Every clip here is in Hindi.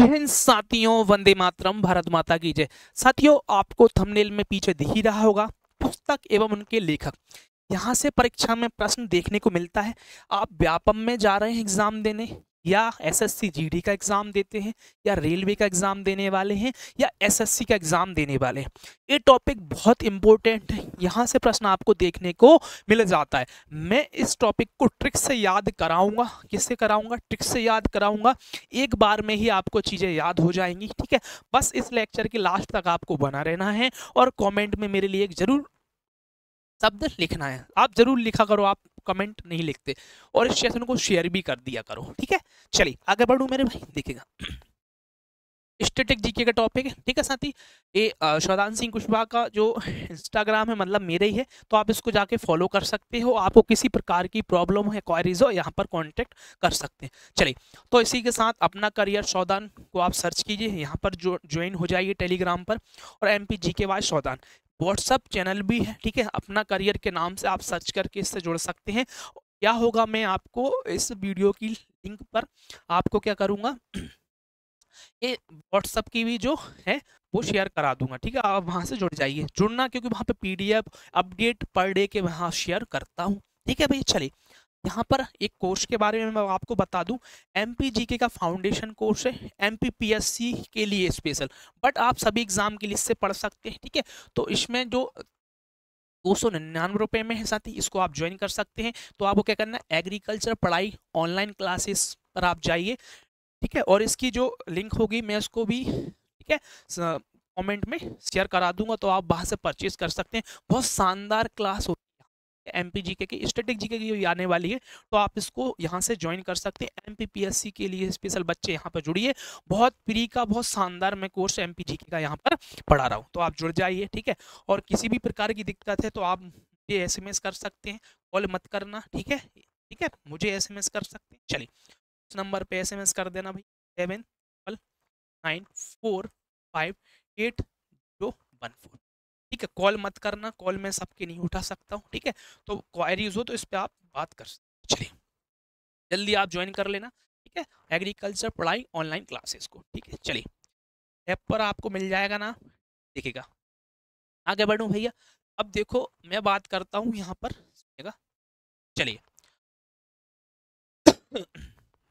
जय हिंद साथियों, वंदे मातरम, भारत माता की जय। साथियों, आपको थंबनेल में पीछे दिख ही रहा होगा पुस्तक एवं उनके लेखक। यहाँ से परीक्षा में प्रश्न देखने को मिलता है। आप व्यापम में जा रहे हैं एग्जाम देने, या एसएससी जीडी का एग्जाम देते हैं, या रेलवे का एग्जाम देने वाले हैं, या एसएससी का एग्जाम देने वाले हैं, ये टॉपिक बहुत इंपॉर्टेंट है। यहाँ से प्रश्न आपको देखने को मिल जाता है। मैं इस टॉपिक को ट्रिक से याद कराऊंगा। किससे कराऊंगा? ट्रिक से याद कराऊंगा। एक बार में ही आपको चीजें याद हो जाएंगी। ठीक है, बस इस लेक्चर के लास्ट तक आपको बना रहना है और कमेंट में मेरे लिए जरूर शब्द लिखना है। आप जरूर लिखा करो, आप कमेंट नहीं लिखते, और इस सेशन को शेयर भी कर दिया करो। ठीक है, चलिए आगे बढ़ूं मेरे भाई। देखिएगा, स्टैटिक जीके का टॉपिक है। ठीक है साथी, ये शौदान सिंह कुशवाहा का जो इंस्टाग्राम है, मतलब मेरे ही है, तो आप इसको जाके फॉलो कर सकते हो। आपको किसी प्रकार की प्रॉब्लम है, क्वारीज हो, यहाँ पर कांटेक्ट कर सकते हैं। चलिए, तो इसी के साथ अपना करियर शौदान को आप सर्च कीजिए, यहाँ पर ज्वाइन हो जाइए टेलीग्राम पर। और MPGKY शौदान व्हाट्सअप चैनल भी है। ठीक है, अपना करियर के नाम से आप सर्च करके इससे जुड़ सकते हैं। क्या होगा, मैं आपको इस वीडियो की लिंक पर आपको क्या करूँगा, ये व्हाट्सअप की भी जो है वो शेयर करा दूंगा। ठीक है, आप वहां से जुड़ जाइए। जुड़ना, क्योंकि वहां पे PDF अपडेट पर डे के वहां शेयर करता हूँ। ठीक है भाई, चलिए यहाँ पर एक कोर्स के बारे में मैं आपको बता दूं। MPGK का फाउंडेशन कोर्स है, MPPSC के लिए स्पेशल, बट आप सभी एग्जाम के लिए इससे पढ़ सकते हैं। ठीक है, तो इसमें जो 299 रुपये में है साथी, इसको आप ज्वाइन कर सकते हैं। तो आपको क्या करना है, एग्रीकल्चर पढ़ाई ऑनलाइन क्लासेस पर आप जाइए। ठीक है, और इसकी जो लिंक होगी मैं उसको भी, ठीक है, कमेंट में शेयर करा दूंगा, तो आप वहां से परचेज कर सकते हैं। बहुत शानदार क्लास होती है MPGK की, स्टैटिक जीके की आने वाली है, तो आप इसको यहाँ से ज्वाइन कर सकते हैं। MPPSC के लिए स्पेशल बच्चे यहाँ पर जुड़िए। बहुत फ्री का बहुत शानदार मैं कोर्स MPGK का यहाँ पर पढ़ा रहा हूँ, तो आप जुड़ जाइए। ठीक है, और किसी भी प्रकार की दिक्कत है तो आप मुझे SMS कर सकते हैं, कॉल मत करना। ठीक है, ठीक है, मुझे SMS कर सकते हैं। चलिए, इस नंबर पे SMS कर देना भाई, 799458014। ठीक है, कॉल मत करना, कॉल में सबके नहीं उठा सकता हूँ। ठीक है, तो क्वायरीज हो तो इस पे आप बात कर सकते हैं। चलिए, जल्दी आप ज्वाइन कर लेना। ठीक है, एग्रीकल्चर पढ़ाई ऑनलाइन क्लासेस को। ठीक है, चलिए, ऐप पर आपको मिल जाएगा ना, देखिएगा। आगे बढ़ूँ भैया, अब देखो मैं बात करता हूँ यहाँ पर, सुनिएगा। चलिए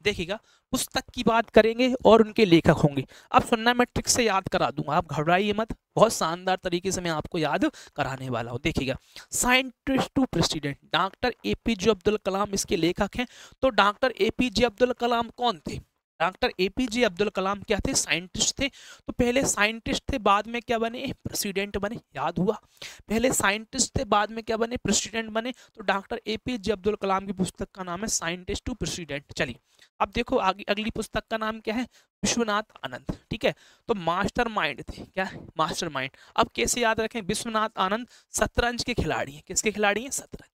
देखिएगा, पुस्तक की बात करेंगे और उनके लेखक होंगे। अब सुनना, मैं ट्रिक से याद करा दूंगा, आप घबराइए मत, बहुत शानदार तरीके से मैं आपको याद कराने वाला हूँ। देखिएगा, scientist to president, doctor APJ Abdul Kalam इसके लेखक हैं। तो डॉक्टर APJ अब्दुल कलाम कौन थे? डॉक्टर APJ अब्दुल कलाम क्या थे? साइंटिस्ट थे। तो पहले साइंटिस्ट थे, बाद में क्या बने? प्रेसिडेंट बने। याद हुआ, पहले साइंटिस्ट थे, बाद में क्या बने? प्रेसिडेंट बने। तो डॉक्टर APJ अब्दुल कलाम की पुस्तक का नाम है साइंटिस्ट टू प्रेसिडेंट। चलिए, अब देखो आगे अगली पुस्तक का नाम क्या है? विश्वनाथ आनंद। ठीक है, तो मास्टर माइंड थे। क्या? Master mind. अब कैसे याद रखें? विश्वनाथ आनंद शतरंज के खिलाड़ी हैं। किसके खिलाड़ी हैं? शतरंज।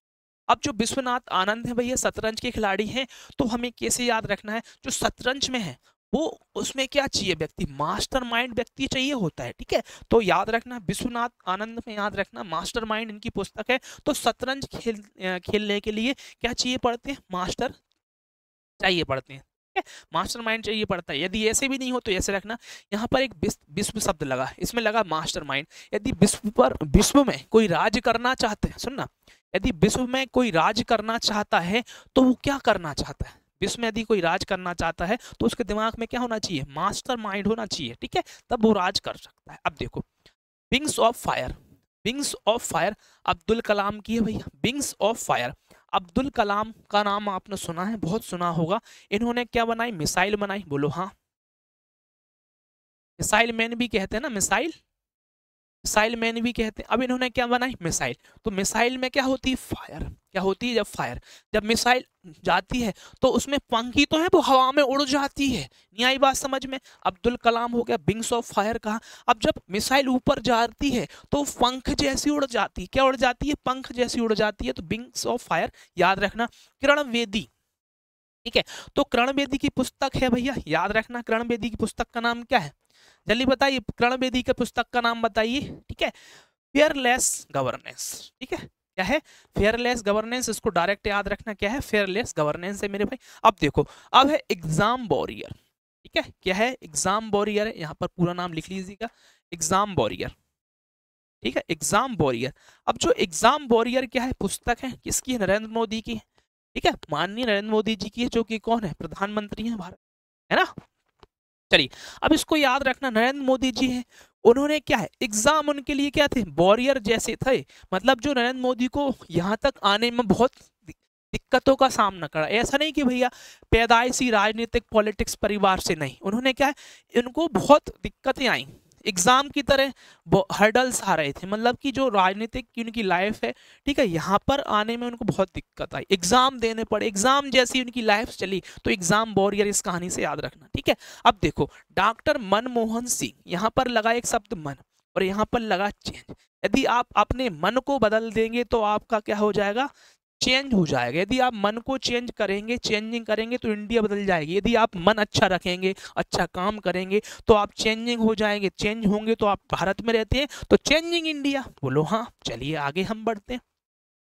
अब जो विश्वनाथ आनंद है भैया शतरंज के खिलाड़ी हैं, तो हमें कैसे याद रखना है? जो शतरंज में है वो, उसमें क्या चाहिए व्यक्ति? मास्टरमाइंड व्यक्ति चाहिए होता है। ठीक है, तो याद रखना विश्वनाथ आनंद में, याद रखना मास्टरमाइंड इनकी पुस्तक है। तो शतरंज खेलने के लिए क्या चाहिए पड़ते हैं? मास्टर चाहिए पड़ते हैं। ठीक है, मास्टरमाइंड चाहिए पड़ता है। यदि ऐसे भी नहीं हो तो ऐसे रखना, यहाँ पर एक विश्व शब्द लगा, इसमें लगा मास्टरमाइंड। यदि विश्व में कोई राज करना चाहते हैं, सुनना, यदि विश्व में कोई राज करना चाहता है तो वो क्या करना चाहता है? विश्व में यदि कोई राज करना चाहता है तो उसके दिमाग में क्या होना चाहिए? मास्टरमाइंड होना चाहिए। ठीक है, तब वो राज कर सकता है। अब देखो, wings of fire, wings of fire Abdul Kalam की है भैया। Wings of fire, Abdul Kalam का नाम आपने सुना है, बहुत सुना होगा। इन्होंने क्या बनाई? मिसाइल बनाई। बोलो हाँ, मिसाइल मैन भी कहते हैं ना, मिसाइल, मिसाइल मैन भी कहते हैं। अब इन्होंने क्या बनाई? मिसाइल। तो मिसाइल में क्या होती है? फायर। क्या होती है? जब फायर, जब मिसाइल जाती है तो उसमें पंखी तो है, वो हवा में उड़ जाती है। नहीं आई बात समझ में? अब्दुल कलाम हो गया, विंग्स ऑफ फायर कहा। अब जब मिसाइल ऊपर जाती है तो पंख जैसी उड़ जाती है। क्या उड़ जाती है? पंख जैसी उड़ जाती है। तो विंग्स ऑफ फायर याद रखना। किरण बेदी, ठीक है, तो किरण बेदी की पुस्तक है भैया, याद रखना। किरण बेदी की पुस्तक का नाम क्या है? जल्दी बताइए, किरण बेदी के पुस्तक का नाम बताइए। ठीक है, फेयरलेस गवर्नेंस। ठीक है, क्या है? Fearless governance. इसको डायरेक्ट याद रखना, क्या है? फेयरलेस गवर्नेंस है मेरे भाई। अब देखो, अब है एग्जाम वॉरियर। ठीक है, क्या है, एग्जाम वॉरियर है, यहाँ पर पूरा नाम लिख लीजिएगा, एग्जाम वॉरियर। ठीक है, एग्जाम वॉरियर। अब जो एग्जाम वॉरियर क्या है, पुस्तक है, किसकी है, नरेंद्र मोदी की है। ठीक है, माननीय नरेंद्र मोदी जी की है, जो कि कौन है, प्रधानमंत्री है भारत, है ना। चलिए, अब इसको याद रखना, नरेंद्र मोदी जी हैं, उन्होंने क्या है, एग्जाम उनके लिए क्या थे, वॉरियर जैसे थे। मतलब जो नरेंद्र मोदी को यहाँ तक आने में बहुत दिक्कतों का सामना करा, ऐसा नहीं कि भैया पैदाइशी राजनीतिक पॉलिटिक्स परिवार से, नहीं, उन्होंने क्या है, इनको बहुत दिक्कतें आई, एग्जाम की तरह हर्डल्स आ रहे थे, मतलब कि जो राजनीतिक की उनकी लाइफ है, ठीक है, यहाँ पर आने में उनको बहुत दिक्कत आई, एग्जाम देने पड़े, एग्जाम जैसी उनकी लाइफ चली, तो एग्जाम वॉरियर इस कहानी से याद रखना। ठीक है, अब देखो, डॉक्टर मनमोहन सिंह, यहाँ पर लगा एक शब्द मन और यहाँ पर लगा चेंज। यदि आप अपने मन को बदल देंगे तो आपका क्या हो जाएगा, चेंज हो जाएगा। यदि आप मन को चेंज करेंगे, चेंजिंग करेंगे, तो इंडिया बदल जाएगी। यदि आप मन अच्छा रखेंगे, अच्छा काम करेंगे, तो आप चेंजिंग हो जाएंगे, चेंज होंगे तो आप भारत में रहते हैं, तो चेंजिंग इंडिया। बोलो हाँ। चलिए आगे हम बढ़ते हैं।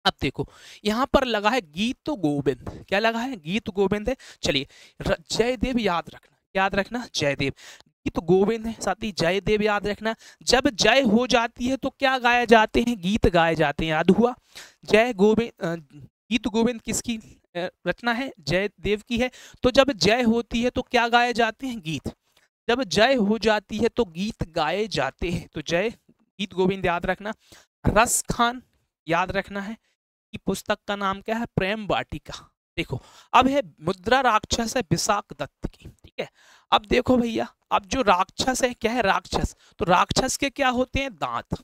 अब देखो, यहाँ पर लगा है गीत गोविंद, क्या लगा है, गीत गोविंद है। चलिए, जयदेव याद रखना, याद रखना, जयदेव, गीत गोविंद है, साथ ही जयदेव याद रखना। जब जय हो जाती है तो क्या गाए जाते हैं, गीत गाए जाते हैं, याद हुआ। जय गोविंद, गीत गोविंद किसकी रचना है, जयदेव की है। तो जब जय होती है तो क्या गाए जाते हैं, गीत। जब जय हो जाती है तो गीत गाए जाते हैं, तो जय, गीत गोविंद याद रखना। रस खान याद रखना है कि पुस्तक का नाम क्या है, प्रेम वाटिका। देखो, अब है मुद्रा राक्षस है विशाख दत्त की। ठीक है, अब देखो भैया, अब जो राक्षस है, क्या है, राक्षस, तो राक्षस के क्या होते हैं, दांत,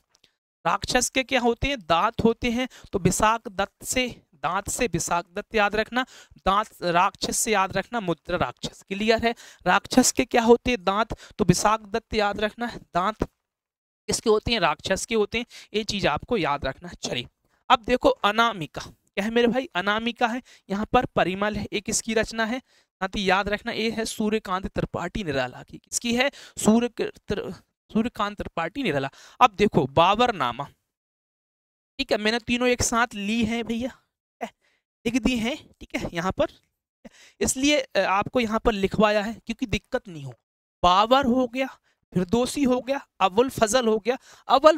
राक्षस के क्या होते हैं, दांत होते हैं। तो विशाख दत्त से, दांत से विशाख दत्त याद रखना, दांत राक्षस से याद रखना मुद्रा राक्षस। क्लियर है, राक्षस के क्या होते हैं, दांत, तो विशाख दत्त याद रखना है, दांत किसके होते हैं, राक्षस के होते हैं, ये चीज आपको याद रखना। चलिए, अब देखो, अनामिका, क्या है मेरे भाई, अनामिका है, यहाँ पर परिमल है, एक इसकी रचना है, साथ ही याद रखना, ये है सूर्यकांत त्रिपाठी निराला की, किसकी है, सूर्यकांत त्रिपाठी निराला। अब देखो, बाबरनामा, ठीक है, मैंने तीनों एक साथ ली है भैया, लिख दी है, ठीक है, यहाँ पर इसलिए आपको यहाँ पर लिखवाया है क्योंकि दिक्कत नहीं हो। बाबर हो गया, फिरदौसी हो गया, अबुल फजल हो गया, अबुल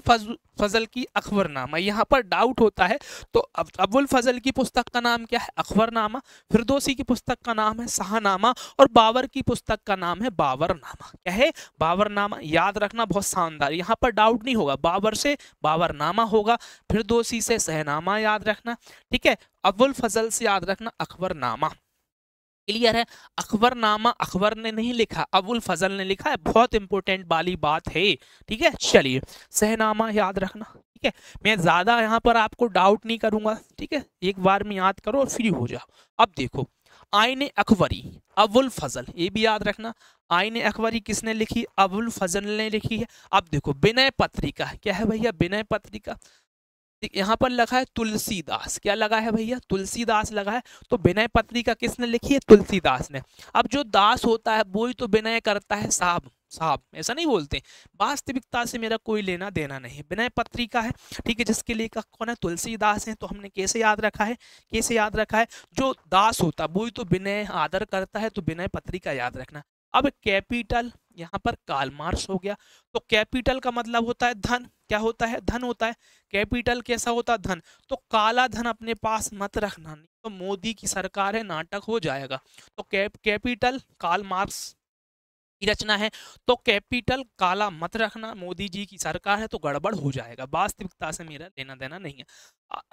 फजल की अखबरनामा, यहाँ पर डाउट होता है, तो अबुल फजल की पुस्तक का नाम क्या है, अखबरनामा, फिरदौसी की पुस्तक का नाम है शाहनामा, और बाबर की पुस्तक का नाम है बाबरनामा। क्या है, बाबरनामा, याद रखना, बहुत शानदार, यहाँ पर डाउट नहीं होगा, बाबर से बाबरनामा होगा, फिरदौसी से शहनामा याद रखना, ठीक है, अबुल फजल से याद रखना अखबरनामा। क्लियर है, अकबरनामा अकबर ने नहीं लिखा, अबुल फजल ने लिखा है, बहुत इंपॉर्टेंट वाली बात है। ठीक है, चलिए, शहनामा याद रखना। ठीक है, मैं ज्यादा यहाँ पर आपको डाउट नहीं करूंगा, ठीक है, एक बार में याद करो और फ्री हो जाओ। अब देखो, आईने अकबरी, अबुल फजल, ये भी याद रखना, आईने अकबरी किसने लिखी, अबुल फजल ने लिखी है। अब देखो, विनय पत्रिका, क्या है भैया, विनय पत्रिका, यहाँ पर लगा है तुलसीदास, क्या लगा है भैया, तुलसीदास लगा है, तो विनय पत्रिका किसने लिखी है, तुलसीदास ने। अब जो दास होता है वही तो विनय करता है, साहब साहब ऐसा नहीं बोलते, वास्तविकता से मेरा कोई लेना देना नहीं। विनय पत्रिका है, ठीक है, जिसके लिए कौन है, तुलसीदास है। तो हमने कैसे याद रखा है, कैसे याद रखा है, जो दास होता है वही तो विनय आदर करता है, तो विनय पत्रिका याद रखना। अब कैपिटल, यहाँ पर कार्ल मार्क्स हो गया, तो कैपिटल का मतलब होता है धन, क्या होता है, धन होता है। कैपिटल कैसा होता है, धन, तो काला धन अपने पास मत रखना, नहीं तो मोदी की सरकार है, नाटक हो जाएगा। तो कैपिटल कार्ल मार्क्स की रचना है, तो कैपिटल काला मत रखना, मोदी जी की सरकार है तो गड़बड़ हो जाएगा, वास्तविकता से मेरा लेना देना नहीं है।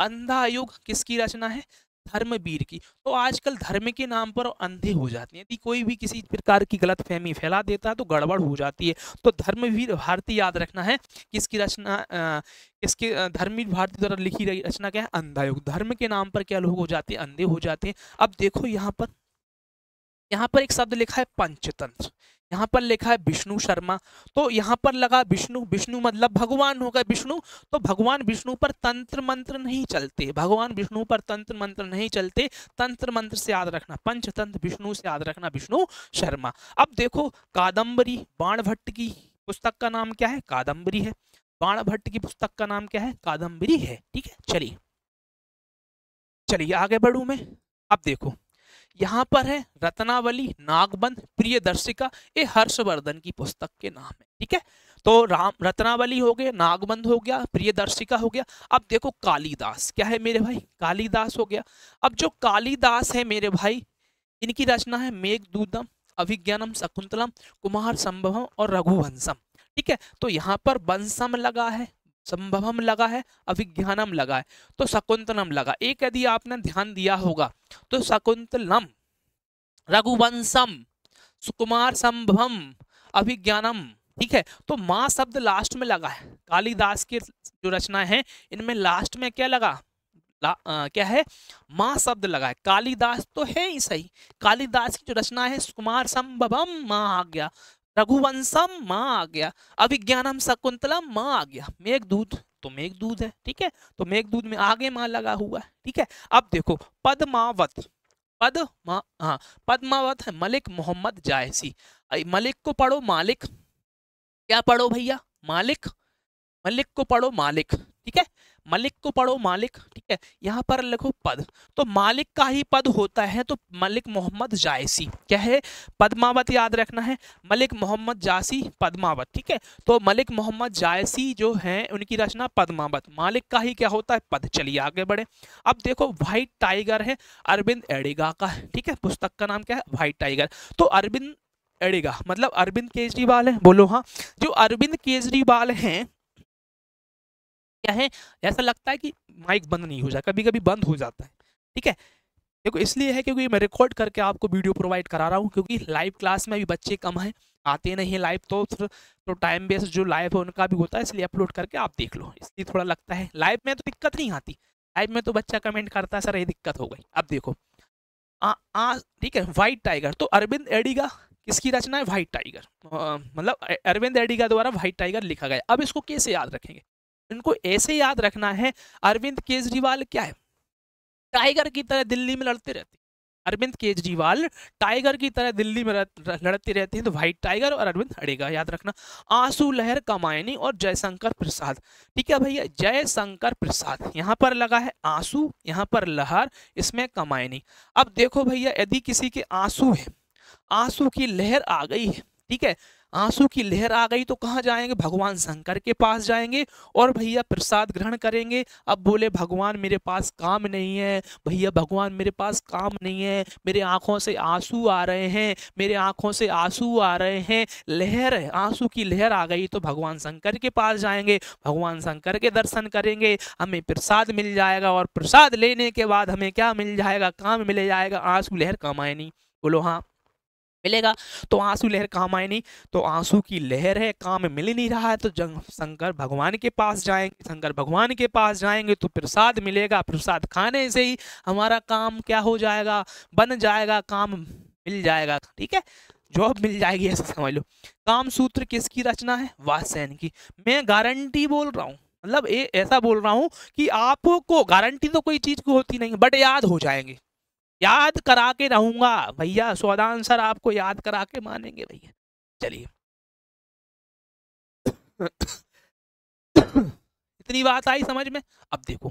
अंधा युग किसकी रचना है, धर्मवीर की। तो आजकल धर्म के नाम पर अंधे हो जाते हैं, यदि कोई भी किसी प्रकार की गलत फहमी फैला देता है तो गड़बड़ हो जाती है। तो धर्मवीर भारती याद रखना है, किसकी रचना, इसके धर्मवीर भारती द्वारा लिखी गई रचना क्या है, अंधा युग। धर्म के नाम पर क्या लोग हो जाते हैं, अंधे हो जाते हैं। अब देखो, यहाँ पर एक शब्द लिखा है पंचतंत्र, यहाँ पर लिखा है विष्णु शर्मा, तो यहाँ पर लगा विष्णु, विष्णु मतलब भगवान हो गए विष्णु, तो भगवान विष्णु पर तंत्र मंत्र नहीं चलते, भगवान विष्णु पर तंत्र मंत्र नहीं चलते, तंत्र मंत्र से याद रखना पंचतंत्र, विष्णु से याद रखना विष्णु शर्मा। अब देखो, कादम्बरी, बाण भट्ट की पुस्तक का नाम क्या है, कादम्बरी है, बाण भट्ट की पुस्तक का नाम क्या है, कादम्बरी है। ठीक है, चलिए चलिए आगे बढ़ू मैं। अब देखो, यहाँ पर है रत्नावली, नागबंध, प्रियदर्शिका, ये हर्षवर्धन की पुस्तक के नाम है। ठीक है, तो रत्नावली हो गया, नागबंध हो गया, प्रियदर्शिका हो गया। अब देखो कालिदास, क्या है मेरे भाई, कालिदास हो गया। अब जो कालिदास है मेरे भाई, इनकी रचना है मेघदूतम, अभिज्ञानम, शकुंतलम, कुमार संभवम और रघुवंशम। ठीक है, तो यहाँ पर वंशम लगा है, संभवम लगा है, अभिज्ञानम लगा है, तो शकुंतलम लगा। एक यदि आपने ध्यान दिया होगा तो शकुंतलम, रघुवंशम, सुकुमार संभवम, अभिज्ञानम। ठीक है, तो माँ शब्द लास्ट में लगा है। कालिदास की जो रचना है इनमें लास्ट में क्या लगा, क्या है, माँ शब्द लगा है। कालिदास तो है ही सही, कालिदास की जो रचना है सुकुमार संभवम माँ आ गया, रघुवंशम माँ आ गया, अभिज्ञानम शकुंतलम माँ आ गया, मेघदूत तो मेघदूत है। ठीक है, तो मेघदूत में आगे माँ लगा हुआ है। ठीक है, अब देखो पद्मावत, हाँ पद्मावत है मलिक मोहम्मद जायसी। मलिक को पढ़ो मालिक, क्या पढ़ो भैया, मालिक, मलिक को पढ़ो मालिक। ठीक है, मलिक को पढ़ो मालिक। ठीक है, यहाँ पर लिखो पद, तो मालिक का ही पद होता है, तो मलिक मोहम्मद जायसी क्या है, पद्मावत याद रखना है, मलिक मोहम्मद जायसी पद्मावत। ठीक है, तो मलिक मोहम्मद जायसी जो है उनकी रचना पद्मावत, मालिक का ही क्या होता है, पद। चलिए आगे बढ़े। अब देखो व्हाइट टाइगर है अरविंद एडिगा का। ठीक है, पुस्तक का नाम क्या है, व्हाइट टाइगर। तो अरविंद एडिगा मतलब अरविंद केजरीवाल है, बोलो हाँ। जो अरविंद केजरीवाल हैं क्या है, ऐसा लगता है कि माइक बंद नहीं हो जाए, कभी कभी बंद हो जाता है। ठीक है, देखो इसलिए है क्योंकि मैं रिकॉर्ड करके आपको वीडियो प्रोवाइड करा रहा हूँ, क्योंकि लाइव क्लास में भी बच्चे कम हैं, आते नहीं है लाइव, तो टाइम बेस्ड जो लाइव है उनका भी होता है, इसलिए अपलोड करके आप देख लो, इसलिए थोड़ा लगता है। लाइव में तो दिक्कत नहीं आती, लाइव में तो बच्चा कमेंट करता है सर ये दिक्कत हो गई। अब देखो ठीक है, व्हाइट टाइगर, तो अरविंद एडिगा किसकी रचना है, व्हाइट टाइगर, मतलब अरविंद एडिगा द्वारा व्हाइट टाइगर लिखा गया। अब इसको कैसे याद रखेंगे, इनको ऐसे याद रखना है, अरविंद केजरीवाल क्या है, टाइगर की तरह दिल्ली में लड़ते रहते, अरविंद केजरीवाल टाइगर की तरह दिल्ली में लड़ते रहते हैं, तो व्हाइट टाइगर और अरविंद एडिगा याद रखना। आंसू लहर कामायनी और जयशंकर प्रसाद। ठीक है भैया, जयशंकर प्रसाद, यहाँ पर लगा है आंसू, यहाँ पर लहर, इसमें कामायनी। अब देखो भैया यदि किसी के आंसू है, आंसू की लहर आ गई है, ठीक है, आंसू की लहर आ गई तो कहाँ जाएंगे, भगवान शंकर के पास जाएंगे और भैया प्रसाद ग्रहण करेंगे। अब बोले भगवान मेरे पास काम नहीं है, भैया भगवान मेरे पास काम नहीं है, मेरे आंखों से आंसू आ रहे हैं, मेरे आंखों से आंसू आ रहे हैं, लहर है, आंसू की लहर आ गई तो भगवान शंकर के पास जाएंगे, भगवान शंकर के दर्शन करेंगे, हमें प्रसाद मिल जाएगा और प्रसाद लेने के बाद हमें क्या मिल जाएगा, काम मिल जाएगा, आंसू लहर कामायनी। बोलो हाँ, मिलेगा। तो आंसू लहर काम आए नहीं, तो आंसू की लहर है, काम मिल नहीं रहा है, तो शंकर भगवान के पास जाएंगे, शंकर भगवान के पास जाएंगे तो प्रसाद मिलेगा, प्रसाद खाने से ही हमारा काम क्या हो जाएगा, बन जाएगा, काम मिल जाएगा। ठीक है, जॉब मिल जाएगी, ऐसा समझ लो। काम सूत्र किसकी रचना है, वात्स्यायन की। मैं गारंटी बोल रहा हूँ, मतलब ऐसा बोल रहा हूँ कि आपको गारंटी तो कोई चीज की होती नहीं, बट याद हो जाएंगे, याद करा के रहूंगा भैया, सौदान सर आपको याद करा के मानेंगे भैया। चलिए इतनी बात आई समझ में। अब देखो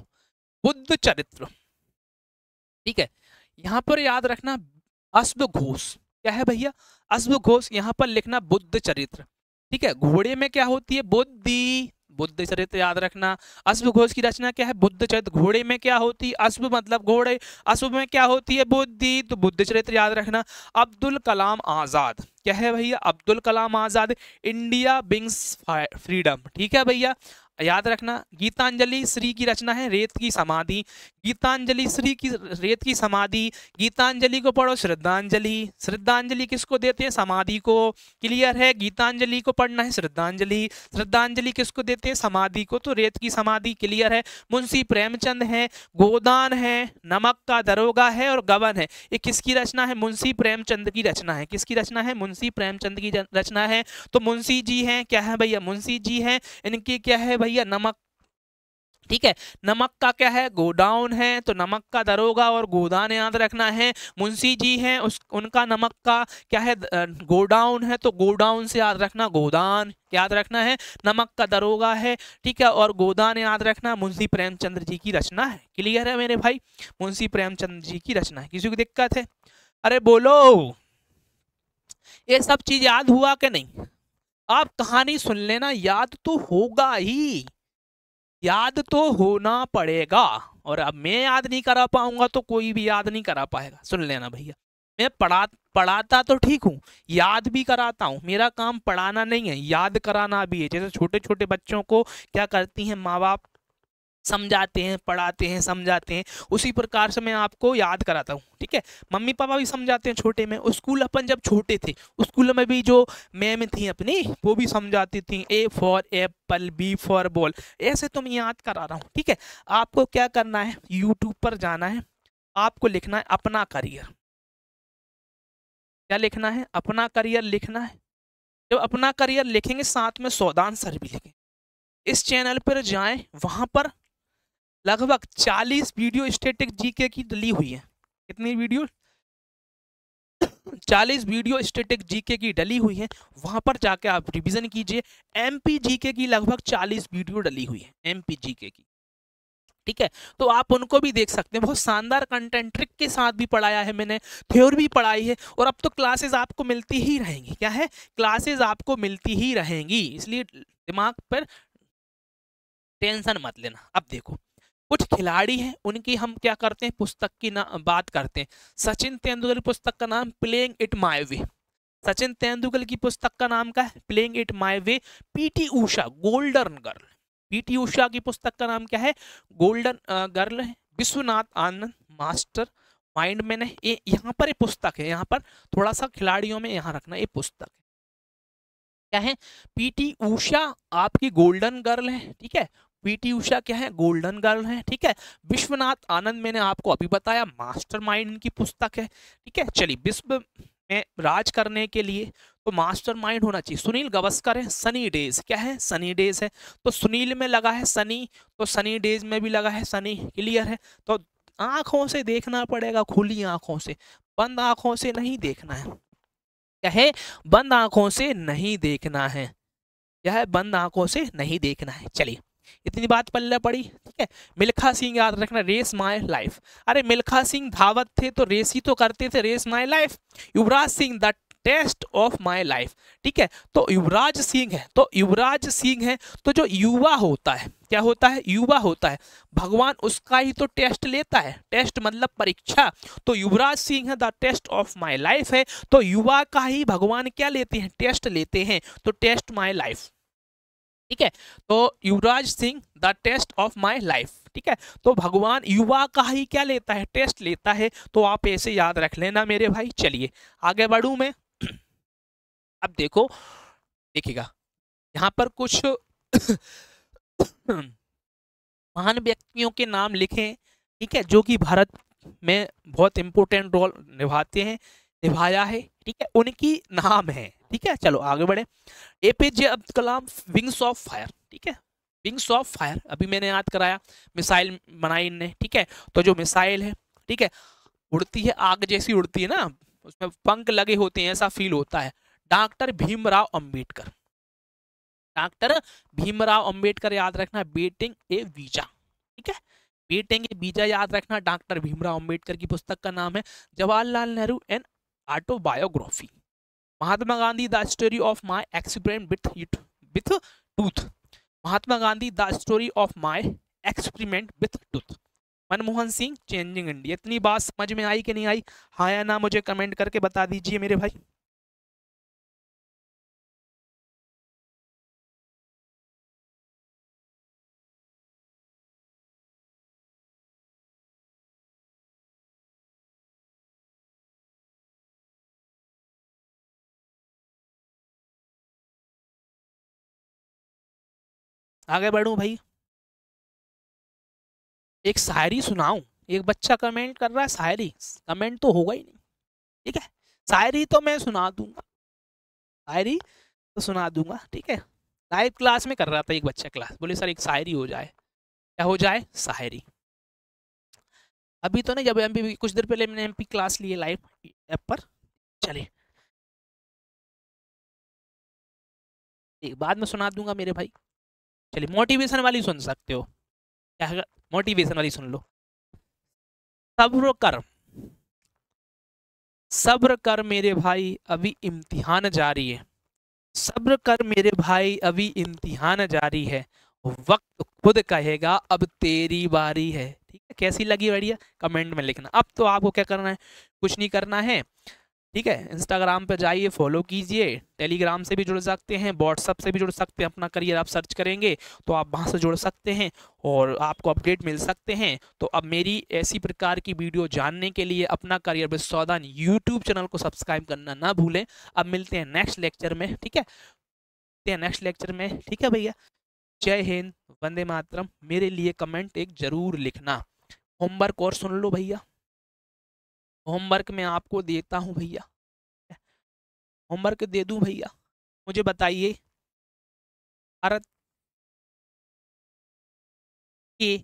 बुद्ध चरित्र, ठीक है, यहां पर याद रखना अश्वघोष, क्या है भैया, अश्वघोष, यहां पर लिखना बुद्ध चरित्र। ठीक है, घोड़े में क्या होती है, बुद्धि, बुद्ध चरित्र याद रखना। अश्वघोष की रचना क्या है, बुद्ध चरित्र। घोड़े में क्या होती है, अश्व मतलब घोड़े, अश्व में क्या होती है, बुद्धि, तो बुद्ध चरित्र याद रखना। अब्दुल कलाम आजाद, क्या है भैया, Abdul Kalam Azad, India wings freedom. ठीक है भैया, याद रखना। गीतांजलि श्री की रचना है रेत की समाधि, गीतांजलि श्री की रेत की समाधि, गीतांजलि को पढ़ो श्रद्धांजलि, श्रद्धांजलि किसको देते हैं, समाधि को, क्लियर है। गीतांजलि को पढ़ना है श्रद्धांजलि, श्रद्धांजलि किसको देते हैं, समाधि को, तो रेत की समाधि, क्लियर है। मुंशी प्रेमचंद है, गोदान है, नमक का दरोगा है और गबन है, ये किसकी रचना है, मुंशी प्रेमचंद की रचना है। किसकी रचना है, मुंशी प्रेमचंद की रचना है। तो मुंशी जी हैं, क्या है भैया, मुंशी जी हैं, इनकी क्या है भैया, नमक। ठीक है, नमक का क्या है, गोडाउन है, तो नमक का दरोगा और गोदान याद रखना है। मुंशी जी हैं, उनका नमक का क्या है, गोडाउन है, तो गोडाउन से याद रखना, गोदान याद रखना है। नमक का दरोगा है, ठीक है, और गोदान याद रखना, मुंशी प्रेमचंद्र जी की रचना है। क्लियर है मेरे भाई, मुंशी प्रेमचंद्र जी की रचना है। किसी को दिक्कत है, अरे बोलो, ये सब चीज याद हुआ कि नहीं? आप कहानी सुन लेना, याद तो होगा ही, याद तो होना पड़ेगा। और अब मैं याद नहीं करा पाऊंगा तो कोई भी याद नहीं करा पाएगा। सुन लेना भैया, मैं पढ़ाता तो ठीक हूँ, याद भी कराता हूँ। मेरा काम पढ़ाना नहीं है, याद कराना भी है। जैसे छोटे छोटे बच्चों को क्या करती हैं माँ बाप, समझाते हैं, पढ़ाते हैं, समझाते हैं, उसी प्रकार से मैं आपको याद कराता हूँ। ठीक है, मम्मी पापा भी समझाते हैं छोटे में। स्कूल अपन जब छोटे थे, स्कूल में भी जो मैम थी अपनी, वो भी समझाती थी, A for apple, B for ball, ऐसे तो मैं याद करा रहा हूँ। ठीक है, आपको क्या करना है, यूट्यूब पर जाना है, आपको लिखना है अपना करियर। क्या लिखना है? अपना करियर लिखना है। जब अपना करियर लिखेंगे, साथ में सौदान सर भी लिखेंगे। इस चैनल पर जाएं, वहां पर लगभग 40 वीडियो स्टैटिक जीके की डली हुई है। कितनी वीडियो? 40 वीडियो स्टैटिक जीके की डली हुई है। वहां पर जाके आप रिवीजन कीजिए। एमपी जीके की लगभग 40 वीडियो डली हुई है, एमपी जीके की। ठीक है, तो आप उनको भी देख सकते हैं। बहुत शानदार कंटेंट, ट्रिक के साथ भी पढ़ाया है मैंने, थ्योरी भी पढ़ाई है। और अब तो क्लासेस आपको मिलती ही रहेंगी। क्या है? क्लासेस आपको मिलती ही रहेंगी, इसलिए दिमाग पर टेंशन मत लेना। अब देखो, कुछ खिलाड़ी हैं, उनकी हम क्या करते हैं, पुस्तक की बात करते हैं। सचिन तेंदुलकर की पुस्तक का नाम playing it my way. Sachin Tendulkar की पुस्तक का नाम क्या है? Playing it my way. PT Usha, golden girl, PT Usha की पुस्तक का नाम क्या है? गोल्डन गर्ल है। Vishwanath Anand, master mind man है। ये यहाँ पर ये पुस्तक है, यहाँ पर थोड़ा सा खिलाड़ियों में यहाँ रखना, ये पुस्तक है। क्या है? पीटी उषा आपकी गोल्डन गर्ल है। ठीक है, पीटी उषा क्या है? गोल्डन गर्ल है। ठीक है, विश्वनाथ आनंद मैंने आपको अभी बताया, मास्टरमाइंड इनकी पुस्तक है। ठीक है, चलिए, विश्व में राज करने के लिए तो मास्टरमाइंड होना चाहिए। सुनील गावस्कर है, सनी डेज। क्या है? सनी डेज है। तो सुनील में लगा है सनी, तो सनी डेज में भी लगा है सनी। क्लियर है? तो आंखों से देखना पड़ेगा, खुली आंखों से, बंद आंखों से नहीं देखना है। क्या है? बंद आंखों से नहीं देखना है। क्या है? बंद आंखों से नहीं देखना है। चलिए, इतनी बात पल्ले पड़ी। ठीक है, मिल्खा सिंह याद रखना, रेस माय लाइफ। अरे मिल्खा सिंह धावत थे तो रेस ही तो करते थे, race my life. Yuvraj Singh, the test of my life. ठीक है, तो युवराज सिंह है, तो युवराज सिंह है, तो जो युवा होता है, क्या होता है? युवा होता है, भगवान उसका ही तो टेस्ट लेता है। टेस्ट मतलब परीक्षा। तो युवराज सिंह है, the test of my life है, तो युवा का ही भगवान क्या लेते हैं? टेस्ट लेते हैं। तो टेस्ट माय लाइफ। ठीक है, तो Yuvraj Singh, the test of my life. ठीक है, तो भगवान युवा का ही क्या लेता है? टेस्ट लेता है। तो आप ऐसे याद रख लेना मेरे भाई। चलिए आगे बढ़ूं मैं। अब देखो, देखिएगा यहाँ पर कुछ महान व्यक्तियों के नाम लिखें। ठीक है, जो कि भारत में बहुत इंपॉर्टेंट रोल निभाते हैं, निभाया है। ठीक है, उनकी नाम है। ठीक है, चलो आगे बढ़े। APJ Abdul Kalam, wings of fire. ठीक है, विंग्स ऑफ फायर अभी मैंने याद कराया, मिसाइल बनाई इनने। ठीक है, तो जो मिसाइल है, ठीक है, उड़ती है, आग जैसी उड़ती है ना, उसमें पंख लगे होते हैं, ऐसा फील होता है। डॉक्टर भीमराव अंबेडकर, डॉक्टर भीमराव अंबेडकर याद रखना, बेटिंग ए वीजा। ठीक है, बेटिंग ए वीजा याद रखना, डॉक्टर भीमराव अंबेडकर की पुस्तक का नाम है। Jawaharlal Nehru and autobiography. Mahatma Gandhi, the story of my experiment with tooth. Mahatma Gandhi, the story of my experiment with tooth. Manmohan Singh, changing India. इतनी बात समझ में आई कि नहीं आई? हाँ या ना मुझे कमेंट करके बता दीजिए मेरे भाई। आगे बढ़ूं भाई, एक शायरी सुनाऊं। एक बच्चा कमेंट कर रहा है शायरी, कमेंट तो होगा ही नहीं। ठीक है, शायरी तो मैं सुना दूंगा, शायरी तो सुना दूंगा। ठीक है, लाइव क्लास में कर रहा था एक बच्चा क्लास, बोले सर एक शायरी हो जाए। क्या हो जाए? शायरी। अभी तो नहीं, जब एमपी कुछ देर पहले मैंने एमपी क्लास ली है लाइव ऐप पर। चलिए, एक बाद में सुना दूंगा मेरे भाई। चलिए, मोटिवेशन वाली सुन सकते हो। क्या? मोटिवेशन वाली सुन लो। सब्र कर, सब्र कर मेरे भाई अभी इम्तिहान जारी है, सब्र कर मेरे भाई अभी इम्तिहान जारी है, वक्त खुद कहेगा अब तेरी बारी है। ठीक है, कैसी लगी बढ़िया, कमेंट में लिखना। अब तो आपको क्या करना है, कुछ नहीं करना है। ठीक है, इंस्टाग्राम पे जाइए, फॉलो कीजिए, टेलीग्राम से भी जुड़ सकते हैं, व्हाट्सअप से भी जुड़ सकते हैं, अपना करियर आप सर्च करेंगे तो आप वहाँ से जुड़ सकते हैं और आपको अपडेट मिल सकते हैं। तो अब मेरी ऐसी प्रकार की वीडियो जानने के लिए अपना करियर विद सावधान यूट्यूब चैनल को सब्सक्राइब करना ना भूलें। अब मिलते हैं नेक्स्ट लेक्चर में। ठीक है, मिलते हैं नेक्स्ट लेक्चर में। ठीक है भैया, जय हिंद, वंदे मातरम। मेरे लिए कमेंट एक जरूर लिखना। होमवर्क और सुन लो भैया, होमवर्क मैं आपको देता हूँ भैया, होमवर्क दे दूं भैया। मुझे बताइए भारत के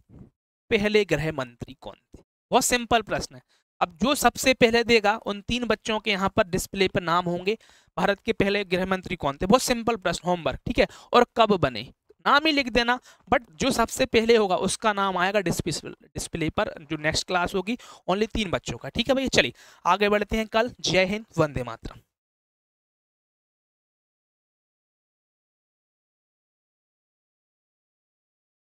पहले गृह मंत्री कौन थे? बहुत सिंपल प्रश्न है। अब जो सबसे पहले देगा उन 3 बच्चों के यहाँ पर डिस्प्ले पर नाम होंगे। भारत के पहले गृह मंत्री कौन थे? बहुत सिंपल प्रश्न, होमवर्क। ठीक है, और कब बने, नाम ही लिख देना, बट जो सबसे पहले होगा उसका नाम आएगा डिस्प्ले पर, जो नेक्स्ट क्लास होगी ओनली 3 बच्चों का। ठीक है भैया, चलिए आगे बढ़ते हैं कल। जय हिंद, वंदे मातरम।